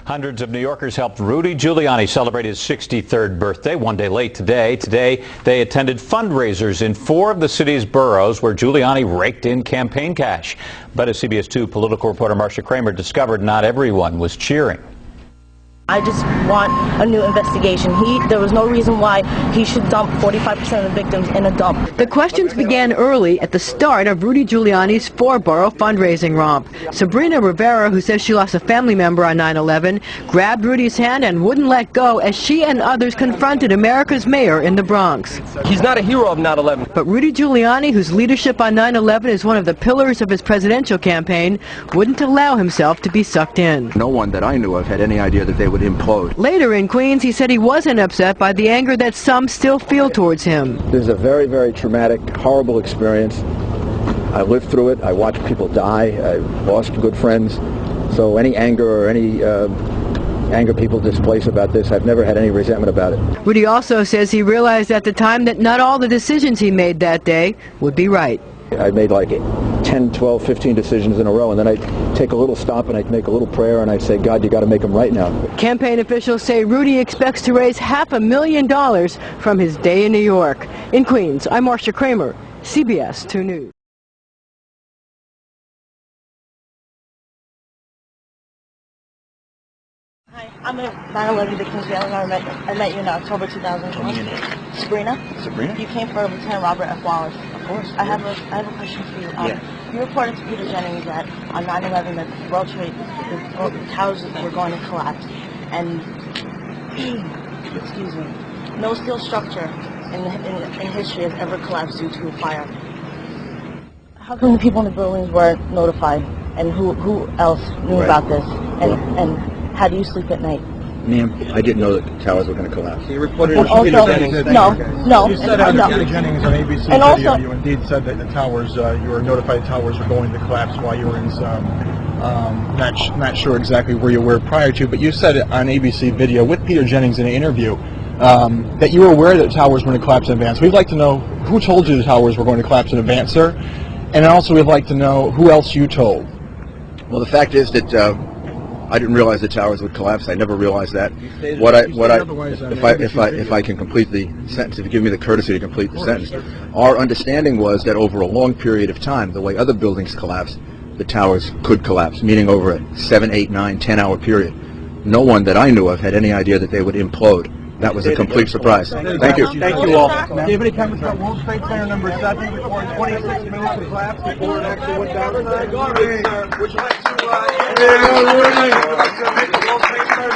Hundreds of New Yorkers helped Rudy Giuliani celebrate his 63rd birthday, one day late today. Today, they attended fundraisers in 4 of the city's boroughs where Giuliani raked in campaign cash. But as CBS 2 political reporter Marcia Kramer discovered, not everyone was cheering. I just want a new investigation. There was no reason why he should dump 45% of the victims in a dump. The questions began early at the start of Rudy Giuliani's 4-borough fundraising romp. Sabrina Rivera, who says she lost a family member on 9/11, grabbed Rudy's hand and wouldn't let go as she and others confronted America's mayor in the Bronx. He's not a hero of 9/11. But Rudy Giuliani, whose leadership on 9/11 is one of the pillars of his presidential campaign, wouldn't allow himself to be sucked in. No one that I knew of had any idea that they would implode. Later in Queens, he said he wasn't upset by the anger that some still feel towards him. This is a very, very traumatic, horrible experience. I lived through it. I watched people die. I lost good friends. So any anger or any anger people displace about this, I've never had any resentment about it. Rudy also says he realized at the time that not all the decisions he made that day would be right. I made like 10, 12, 15 decisions in a row, and then I'd take a little stop and I'd make a little prayer and I'd say, God, you got to make them right now. Campaign officials say Rudy expects to raise $500,000 from his day in New York. In Queens, I'm Marcia Kramer, CBS 2 News. Hi, I'm a 9/11 victims family member. I met you in October 2020. Sabrina? Sabrina? You came for Lieutenant Robert F. Wallace. Of course. I have a question for you. You reported to Peter Jennings that on 9/11 that the World Trade, the towers were going to collapse. And, excuse me, no steel structure in history has ever collapsed due to a fire. How come the people in the buildings weren't notified? And who else knew about this? And how do you sleep at night? Ma'am, I didn't know that the towers were going to collapse. He reported And to Peter also, Jennings. no. You said on Peter Jennings on ABC And video, also- you indeed said that the towers, you were notified the towers were going to collapse while you were in some, not sure exactly where you were prior to, but you said it on ABC video with Peter Jennings in an interview that you were aware that towers were going to collapse in advance. We'd like to know who told you the towers were going to collapse in advance, sir, and also we'd like to know who else you told. Well, the fact is that I didn't realize the towers would collapse. I never realized that. If I can complete the sentence, if you give me the courtesy to complete the sentence, our understanding was that over a long period of time, the way other buildings collapse, the towers could collapse, meaning over a 7, 8, 9, 10-hour period. No one that I knew of had any idea that they would implode. That was a complete surprise. Thank you. Thank you all. Do you have any comments about World Trade Center number 7 before 26 minutes of collapse before it actually went down? Would you like to make the World Trade Center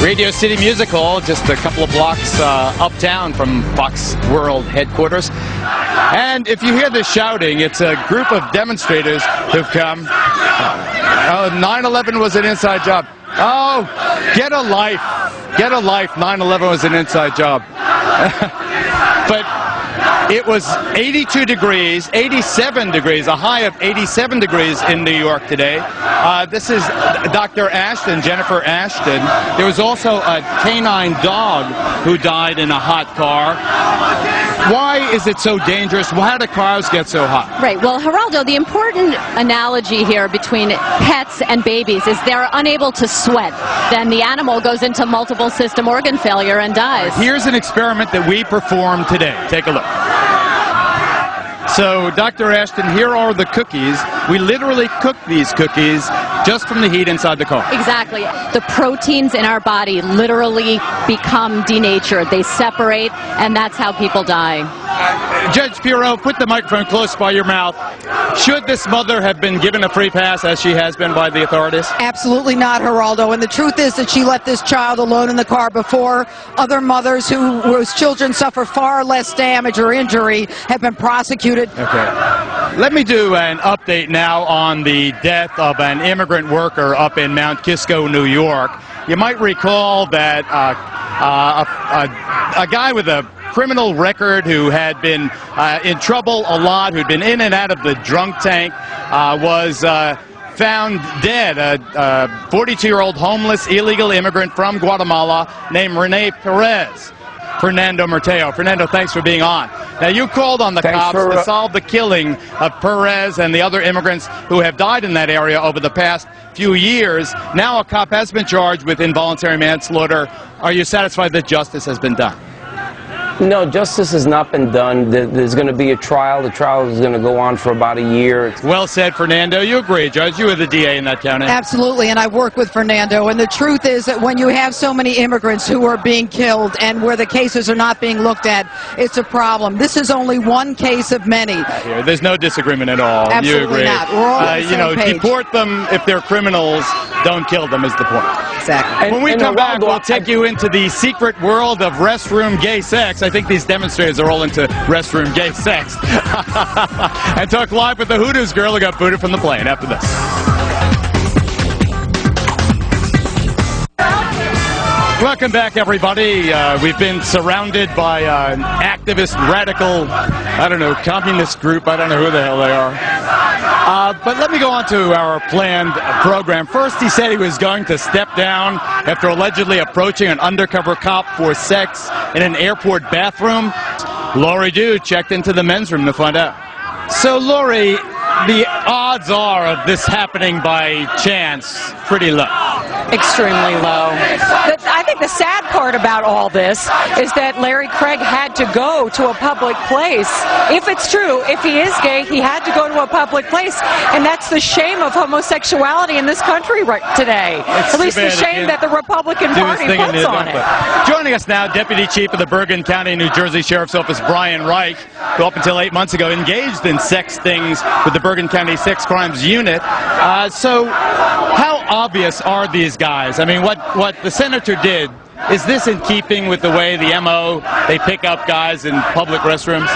Radio City Music Hall, just a couple of blocks uptown from Fox World headquarters. And if you hear the shouting, it's a group of demonstrators who've come. 9/11 was an inside job. Oh, get a life. Get a life. 9/11 was an inside job. But it was 82 degrees, 87 degrees, a high of 87 degrees in New York today. This is Dr. Ashton, Jennifer Ashton. There was also a canine dog who died in a hot car. Why is it so dangerous? How do cars get so hot? Right. Well, Geraldo, the important analogy here between pets and babies is they're unable to sweat. Then the animal goes into multiple system organ failure and dies. Here's an experiment that we performed today. Take a look. So, Dr. Ashton, here are the cookies. We literally cook these cookies just from the heat inside the car. Exactly. The proteins in our body literally become denatured. They separate, and that's how people die. Judge Pirro, put the microphone close by your mouth. Should this mother have been given a free pass, as she has been by the authorities? Absolutely not, Geraldo. And the truth is that she left this child alone in the car before other mothers whose children suffer far less damage or injury have been prosecuted. Okay. Let me do an update now on the death of an immigrant worker up in Mount Kisco, New York. You might recall that a guy with a criminal record who had been in trouble a lot, who'd been in and out of the drunk tank, was found dead a 42-year-old homeless illegal immigrant from Guatemala named Rene Perez. Fernando Merteo. Fernando, thanks for being on. Now, you called on the cops to solve the killing of Perez and the other immigrants who have died in that area over the past few years. Now a cop has been charged with involuntary manslaughter. Are you satisfied that justice has been done? No, justice has not been done. There's going to be a trial. The trial is going to go on for about a year. Well said, Fernando. You agree, Judge. You were the DA in that county. Absolutely, and I work with Fernando. And the truth is that when you have so many immigrants who are being killed and where the cases are not being looked at, it's a problem. This is only one case of many. There's no disagreement at all. Absolutely you agree. not. We're all on the same page. Deport them if they're criminals. Don't kill them is the point. Exactly. When we come back, we'll take you into the secret world of restroom gay sex. I think these demonstrators are all into restroom gay sex. And talk live with the Hooters girl who got booted from the plane after this. Welcome back, everybody. We've been surrounded by an activist, radical, I don't know, communist group. I don't know who the hell they are. But let me go on to our planned program. First, he said he was going to step down after allegedly approaching an undercover cop for sex in an airport bathroom. Lori Dew checked into the men's room to find out. So, Lori, the odds are of this happening by chance pretty low. Extremely low. I think the sad part about all this is that Larry Craig had to go to a public place. If it's true, if he is gay, he had to go to a public place, and that's the shame of homosexuality in this country right today. At least the shame that the Republican Party puts on it. Joining us now, Deputy Chief of the Bergen County, New Jersey Sheriff's Office, Brian Reich, who up until 8 months ago engaged in sex things with the Bergen County Sex Crimes Unit. So how obvious are these guys? I mean, what the senator did, is this in keeping with the way the MO, they pick up guys in public restrooms?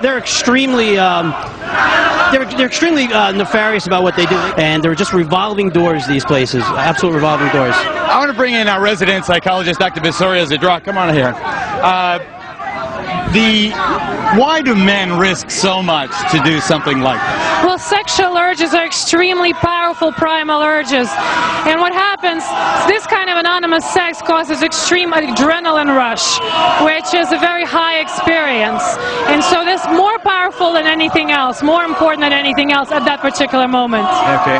They're extremely they're extremely nefarious about what they do, and they're just revolving doors, these places, absolute revolving doors. I want to bring in our resident psychologist, Dr. Visoria Zadra. Come on here. Why do men risk so much to do something like this? Well, sexual urges are extremely powerful primal urges. And what happens, this kind of anonymous sex causes extreme adrenaline rush, which is a very high experience. And so this is more powerful than anything else, more important than anything else at that particular moment. Okay.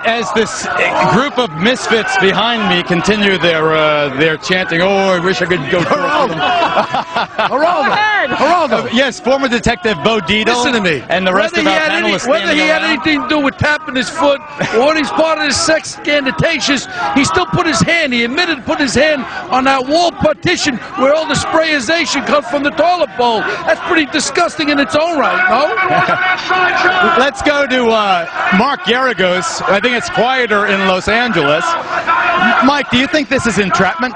As this group of misfits behind me continue their chanting, oh, I wish I could go Geraldo. Geraldo. Yes, former Detective Bo Dietl. Listen to me. And the rest of our panelists. Whether he had anything to do with tapping his foot or he's part of his sex scanditations, he still put his hand, he admitted to put his hand on that wall partition where all the sprayization comes from the toilet bowl. That's pretty disgusting in its own right, no? Let's go to Mark Garagos. I think it's quieter in Los Angeles. Mike, do you think this is entrapment?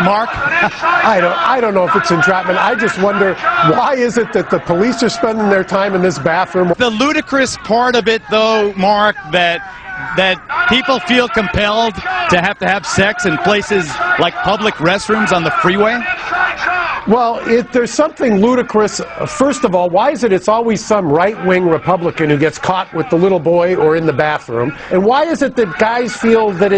Mark? I don't know if it's entrapment. I just wonder, why is it that the police are spending their time in this bathroom? The ludicrous part of it, though, Mark, that people feel compelled to have sex in places like public restrooms on the freeway? Well, there's something ludicrous. First of all, why is it it's always some right-wing Republican who gets caught with the little boy or in the bathroom? And why is it that guys feel that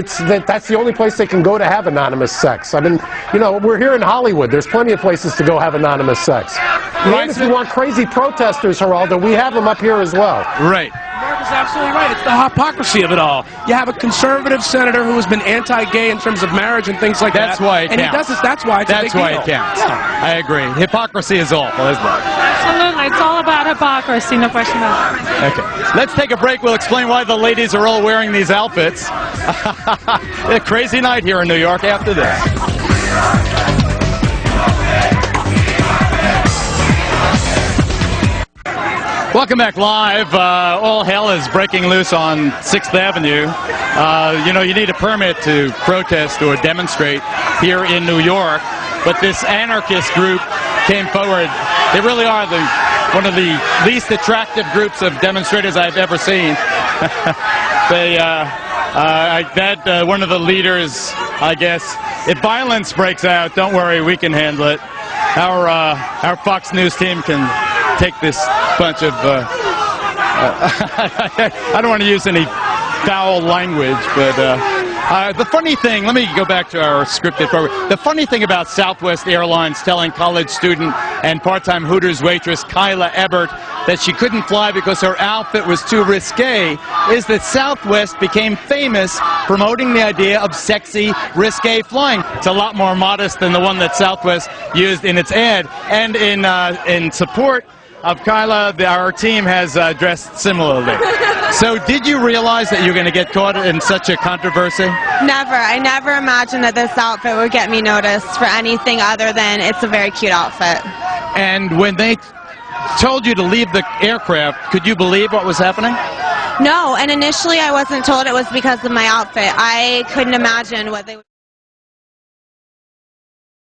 that's the only place they can go to have anonymous sex? I mean, you know, we're here in Hollywood. There's plenty of places to go have anonymous sex. And if you want crazy protesters, Geraldo, we have them up here as well. Right. Mark is absolutely right. It's the hypocrisy of it all. You have a conservative senator who has been anti-gay in terms of marriage and things like that. That's why it counts. And he does this. That's why it's a big deal. That's why it counts. Yeah. I agree. Hypocrisy is awful, isn't it? Absolutely. It's all about hypocrisy, no question about it. Okay. Let's take a break. We'll explain why the ladies are all wearing these outfits. A crazy night here in New York after this. Welcome back live. All hell is breaking loose on 6th Avenue. You know, you need a permit to protest or demonstrate here in New York. But this anarchist group came forward. They really are one of the least attractive groups of demonstrators I've ever seen. One of the leaders, I guess, if violence breaks out, don't worry, we can handle it. Our Fox News team can take this bunch of I don't want to use any foul language, but the funny thing, let me go back to our scripted program. The funny thing about Southwest Airlines telling college student and part-time Hooters waitress Kyla Ebert that she couldn't fly because her outfit was too risque is that Southwest became famous promoting the idea of sexy, risque flying. It's a lot more modest than the one that Southwest used in its ad. And in support of Kyla, our team has dressed similarly. So did you realize that you're going to get caught in such a controversy? Never. I never imagined that this outfit would get me noticed for anything other than it's a very cute outfit. And when they told you to leave the aircraft, could you believe what was happening? No, and initially I wasn't told it was because of my outfit. I couldn't imagine what they would